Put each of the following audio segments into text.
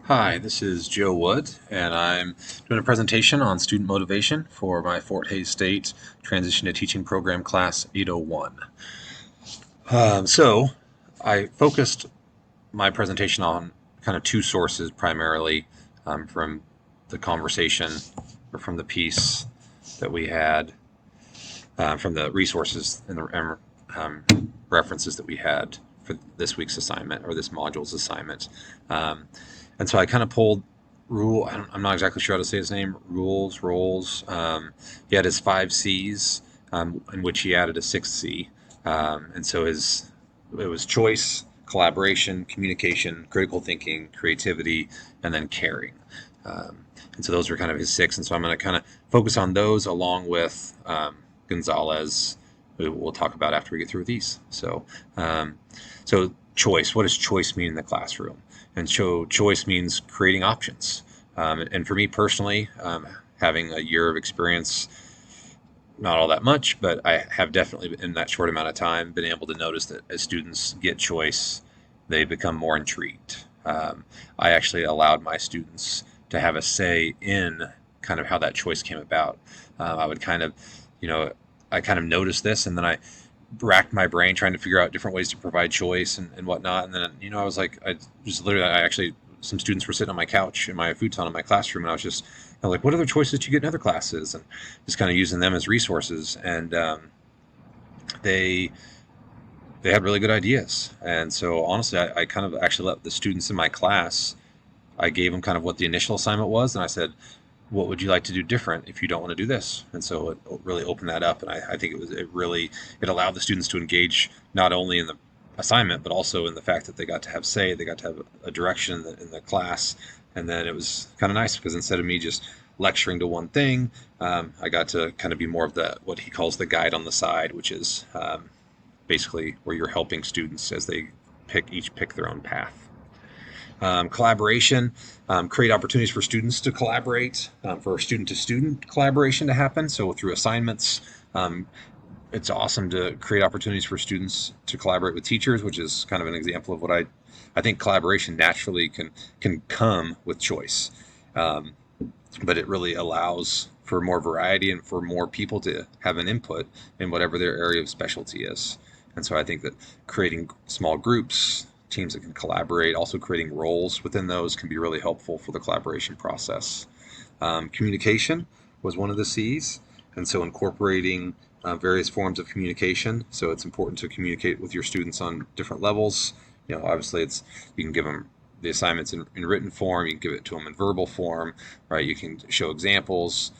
Hi, this is Joe Wood, and I'm doing a presentation on student motivation for my Fort Hays State Transition to Teaching Program Class 801. So, I focused my presentation on kind of two sources primarily from the conversation or from the piece that we had, from the resources and the references that we had for this week's assignment or this module's assignment. And so I kind of pulled I'm not exactly sure how to say his name, Rolls. He had his 5 C's, in which he added a sixth C. And so it was choice, collaboration, communication, critical thinking, creativity, and then caring. And so those are kind of his six. And so I'm going to kind of focus on those along with Gonzalez, who we'll talk about after we get through these. So choice. What does choice mean in the classroom? And so choice means creating options. And for me personally, having a year of experience, not all that much, but I have definitely, in that short amount of time, been able to notice that as students get choice, they become more intrigued. I actually allowed my students to have a say in kind of how that choice came about. I would kind of, I kind of noticed this, and then I racked my brain trying to figure out different ways to provide choice and whatnot. And then, I was like, I actually, some students were sitting on my couch in my futon in my classroom, and I was like, what other choices do you get in other classes? And just kind of using them as resources. And they had really good ideas. And so honestly, I kind of actually let the students in my class, I gave them kind of what the initial assignment was, and I said, what would you like to do different if you don't want to do this? And so it really opened that up, and I think it allowed the students to engage not only in the assignment but also in the fact that they got to have say, they got to have a direction in the class. And then it was kind of nice because instead of me just lecturing to one thing, I got to kind of be more of the what he calls the guide on the side, which is basically where you're helping students as they pick their own path. Collaboration, create opportunities for students to collaborate, for student to student collaboration to happen. So through assignments, it's awesome to create opportunities for students to collaborate with teachers, which is kind of an example of what I think collaboration naturally can come with choice. But it really allows for more variety and for more people to have an input in whatever their area of specialty is. And so I think that creating small groups, teams that can collaborate, also creating roles within those can be really helpful for the collaboration process. Communication was one of the C's, and so incorporating various forms of communication. So it's important to communicate with your students on different levels. Obviously, you can give them the assignments in written form, you can give it to them in verbal form, right? You can show examples,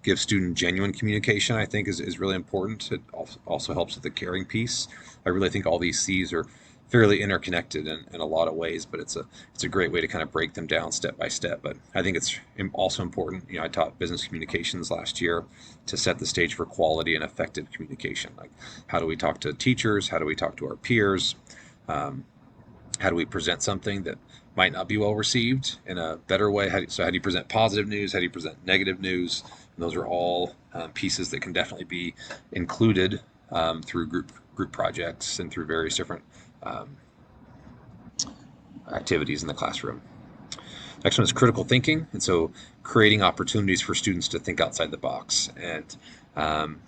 give student genuine communication, I think is really important. It also helps with the caring piece. I really think all these C's are fairly interconnected in a lot of ways, but it's a great way to kind of break them down step by step. But I think it's also important. I taught business communications last year to set the stage for quality and effective communication. Like, how do we talk to teachers? How do we talk to our peers? How do we present something that might not be well received in a better way? How do you present positive news? How do you present negative news? And those are all pieces that can definitely be included through group projects and through various different activities in the classroom. Next one is critical thinking, and so creating opportunities for students to think outside the box. And I'm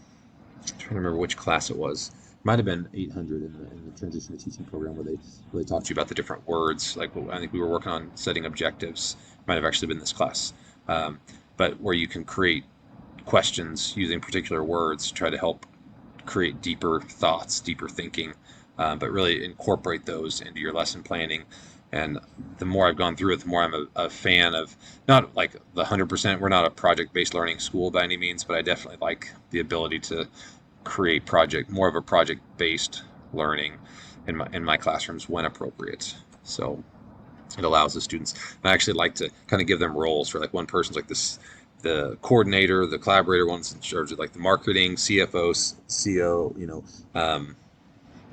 trying to remember which class it was. It might have been 800 in the transition to teaching program, where they really talked to you about the different words. Like, I think we were working on setting objectives. It might have actually been this class, but where you can create questions using particular words to try to help create deeper thoughts, deeper thinking, but really incorporate those into your lesson planning. And the more I've gone through it, the more I'm a fan of, not like the 100%, we're not a project-based learning school by any means, but I definitely like the ability to create more of a project-based learning in my classrooms when appropriate. So it allows the students, and I actually like to kind of give them roles for, like, one person's like this, the coordinator, the collaborator, one's in charge of like the marketing, CFO, CO,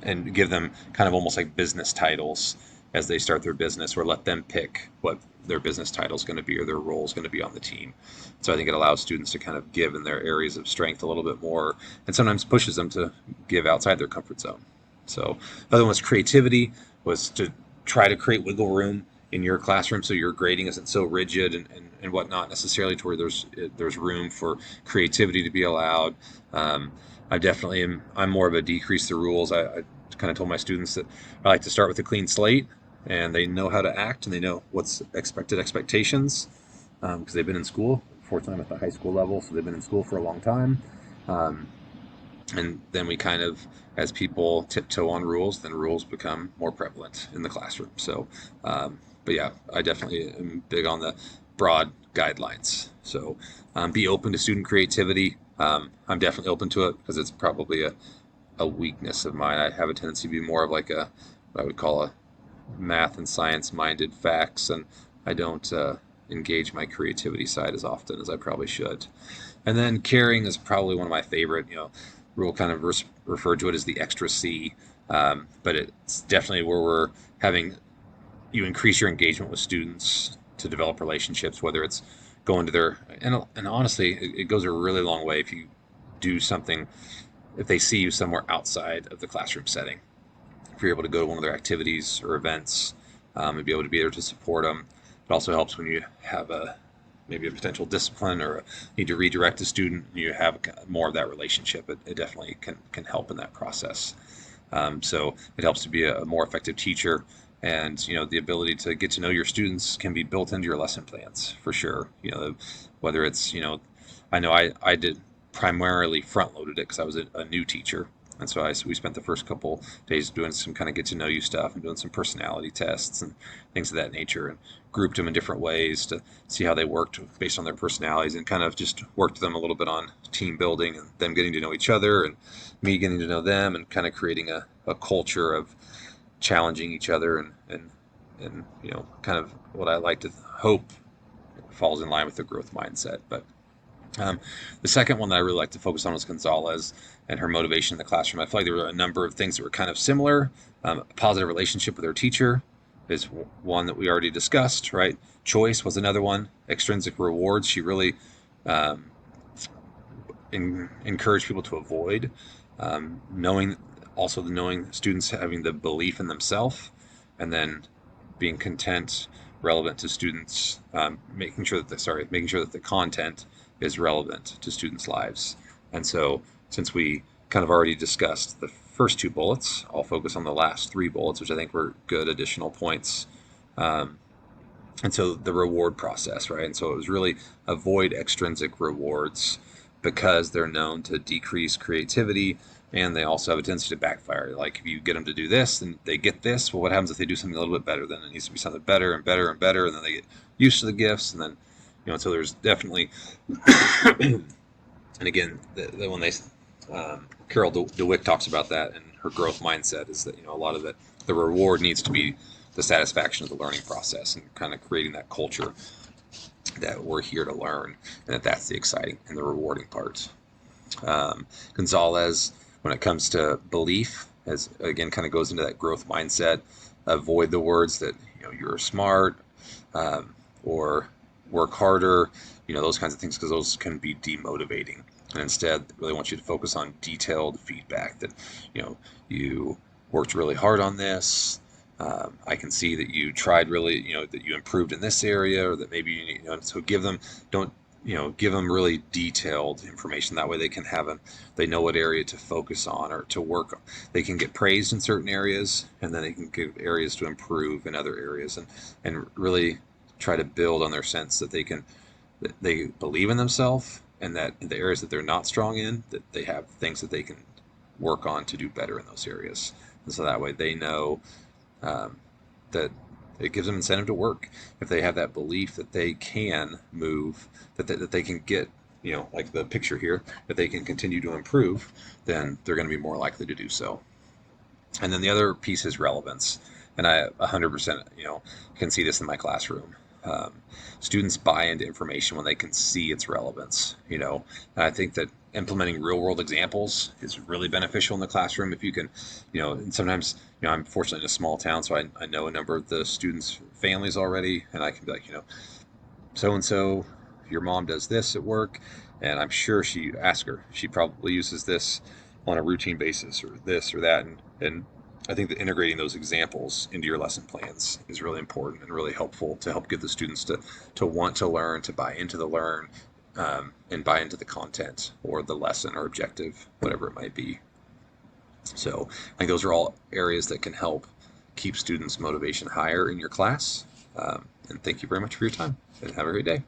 and give them kind of almost like business titles as they start their business, or let them pick what their business title is going to be or their role is going to be on the team. So I think it allows students to kind of give in their areas of strength a little bit more, and sometimes pushes them to give outside their comfort zone. So the other one was creativity, was to try to create wiggle room in your classroom, so your grading isn't so rigid and whatnot necessarily, to where there's room for creativity to be allowed. Um, I definitely am. I'm more of a decrease the rules. I kind of told my students that I like to start with a clean slate, and they know how to act, and they know what's expectations, because they've been in school. Fortunately, I'm at the high school level, so they've been in school for a long time. Um, and then we kind of, as people tiptoe on rules, then rules become more prevalent in the classroom. So, but yeah, I definitely am big on the broad guidelines. So, be open to student creativity. I'm definitely open to it because it's probably a weakness of mine. I have a tendency to be more of like a, what I would call a math and science minded facts, and I don't engage my creativity side as often as I probably should. And then caring is probably one of my favorite. Rule kind of referred to it as the extra C, but it's definitely where we're having you increase your engagement with students to develop relationships, whether it's going to their, and honestly, it goes a really long way if you do something, if they see you somewhere outside of the classroom setting, if you're able to go to one of their activities or events, and be able to be there to support them. It also helps when you have maybe a potential discipline or need to redirect a student. You have more of that relationship. It definitely can help in that process. So it helps to be a more effective teacher, and the ability to get to know your students can be built into your lesson plans for sure. Whether it's I know I did primarily front loaded it because I was a new teacher, and so we spent the first couple days doing some kind of get to know you stuff and doing some personality tests and things of that nature, and grouped them in different ways to see how they worked based on their personalities, and kind of just worked them a little bit on team building and them getting to know each other and me getting to know them, and kind of creating a culture of challenging each other, and kind of what I like to hope falls in line with the growth mindset. But um, the second one that I really like to focus on was Gonzalez and her motivation in the classroom. I feel like there were a number of things that were kind of similar. A positive relationship with her teacher is one that we already discussed, right? Choice was another one. Extrinsic rewards, she really um, encouraged people to avoid. Knowing, also knowing students having the belief in themselves, and then being content, relevant to students, making sure that the content is relevant to students' lives. And so, since we kind of already discussed the first two bullets, I'll focus on the last three bullets, which I think were good additional points. Um, and so the reward process, right? And so it was really avoid extrinsic rewards because they're known to decrease creativity, and they also have a tendency to backfire. Like if you get them to do this and they get this, well, what happens if they do something a little bit better? Then it needs to be something better and better and better, and then they get used to the gifts, and then so there's definitely, and again, when they Carol DeWick talks about that, and her growth mindset is that a lot of the reward needs to be the satisfaction of the learning process, and kind of creating that culture that we're here to learn, and that's the exciting and the rewarding part. Gonzalez, when it comes to belief, as again kind of goes into that growth mindset. Avoid the words that you're smart, or work harder, those kinds of things, because those can be demotivating. And instead, really want you to focus on detailed feedback that you worked really hard on this. I can see that you tried really, that you improved in this area, or that maybe so give them really detailed information. That way they know what area to focus on or to work on. They can get praised in certain areas, and then they can give areas to improve in other areas, and really try to build on their sense that they believe in themselves, and that in the areas that they're not strong in, that they have things that they can work on to do better in those areas. And so that way they know that it gives them incentive to work. If they have that belief that they can move, that they can get, like the picture here, that they can continue to improve, then they're going to be more likely to do so. And then the other piece is relevance. And I 100%, can see this in my classroom. Um, Students buy into information when they can see its relevance, and I think that implementing real world examples is really beneficial in the classroom. If you can, and sometimes, I'm fortunately in a small town, so I know a number of the students' families already, and I can be like, so and so, your mom does this at work, and I'm sure she probably uses this on a routine basis, or this or that, and I think that integrating those examples into your lesson plans is really important and really helpful to help get the students to want to learn, to buy into the learn, and buy into the content or the lesson or objective, whatever it might be. So I think those are all areas that can help keep students' motivation higher in your class. And thank you very much for your time, and have a great day.